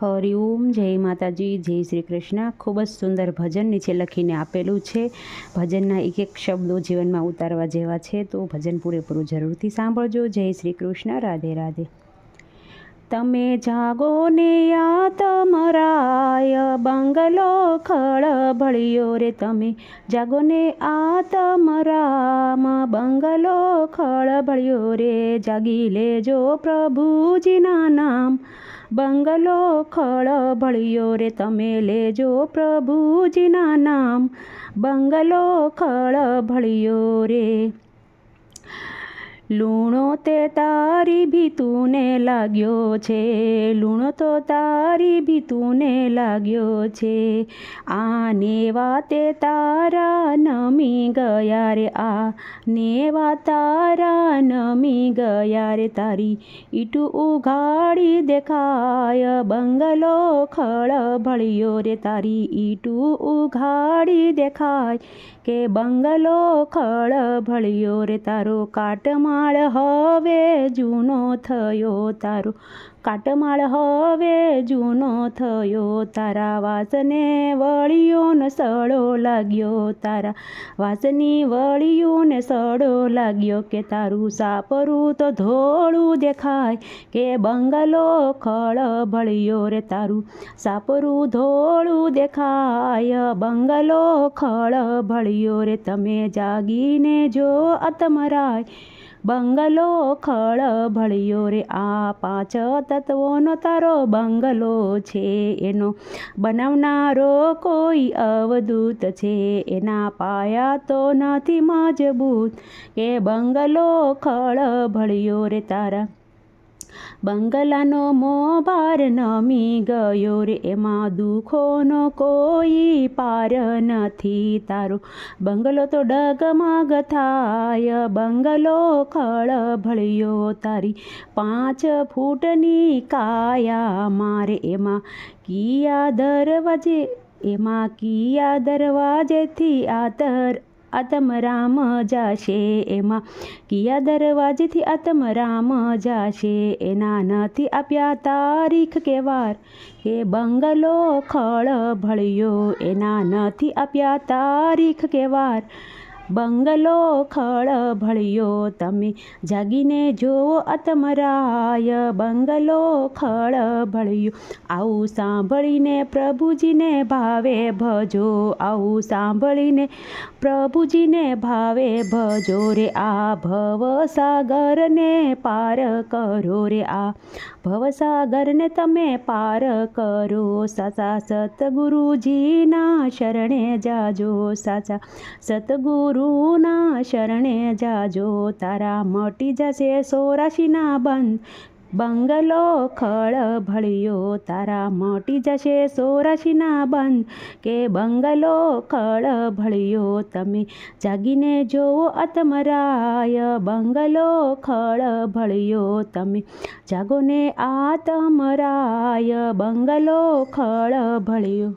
હરિઓમ, જય માતાજી, જય શ્રી કૃષ્ણ. ખૂબ જ સુંદર ભજન નીચે લખીને આપેલું છે. ભજનના એક એક શબ્દો જીવનમાં ઉતારવા જેવા છે, તો ભજન પૂરેપૂરું જરૂરથી સાંભળજો. જય શ્રી કૃષ્ણ. રાધે રાધે. તમે જાગો ને આતમરાય, બંગલો ખળભળ્યો રે. તમે જાગો ને આતમરામ, બંગલો ખળભળ્યો રે. જાગી લેજો પ્રભુજીના નામ, બંગલો ખળભળ્યો રે. તમે લેજો પ્રભુજીના નામ, બંગલો ખળભળ્યો રે. લૂણો તે તારી ભીતુને લાગ્યો છે, લૂણો તો તારી ભીતુને લાગ્યો છે. આને વાતે તારા નમી ગયા રે, આને વાત તારા નમી ગયા રે. તારી ઈટું ઉઘાડી દેખાય, બંગલો ખળભળ્યો રે. તારી ઈટું ઉઘાડી દેખાય, કે બંગલો ખળભળ્યો રે. તારો કાટમાળ હવે જૂનો થયો, તારો કાટમાળ હવે જૂનો થયો. તારા વાસને વળીઓને સડો લાગ્યો, તારા વાસની વળીઓને સડો લાગ્યો. કે તારું સાપરું તો ધોળું દેખાય, કે બંગલો ખળભળ્યો રે. તારું સાપરું ધોળું દેખાય, બંગલો ખળભળ્યો રે. તમે જાગીને જો આતમરાય, બંગલો ખળભળ્યો રે. આ 5 તત્વોનો તારો બંગલો છે, એનો બનાવનારો કોઈ અવધૂત છે. એના પાયા તો નથી મજબૂત, કે બંગલો ખળભળ્યો રે. તારા બંગલાનો મોભાર નમી ગયો રે. એમાં દુઃખોનો કોઈ પાર નથી. તારો બંગલો તો ડગમગ થાય, બંગલો ખળભળ્યો. તારી 5 ફૂટની કાયા મારે, એમાં કિયા દરવાજેથી આત્મરામ જાશે. એમાં કિયા દરવાજેથી આત્મરામ જાશે. એના નથી આપ્યા તારીખ કે વાર, કે બંગલો ખળભળ્યો. એના નથી આપ્યા તારીખ કે વાર, બંગલો ખળભળ્યો. તમે જાગીને જોવો આતમરાય, બંગલો ખળભળ્યો. આવું સાંભળીને પ્રભુજીને ભાવે ભજો, આવું સાંભળીને પ્રભુજીને ભાવે ભજો રે. આ ભવસાગરને પાર કરો રે, આ ભવસાગરને તમે પાર કરો. સાચા સતગુરુજીના શરણે જાજો, સાચા સતગુરુના શરણે જાજો. તારા મટી જશે 84ના બંધ, બંગલો ખળભળ્યો. તારા મટી જશે 84ના બંધ, કે બંગલો ખળભળ્યો. તમે જાગીને જોવો આતમરાય, બંગલો ખળભળ્યો. તમે જાગો ને આતમરાય, બંગલો ખળભળ્યો.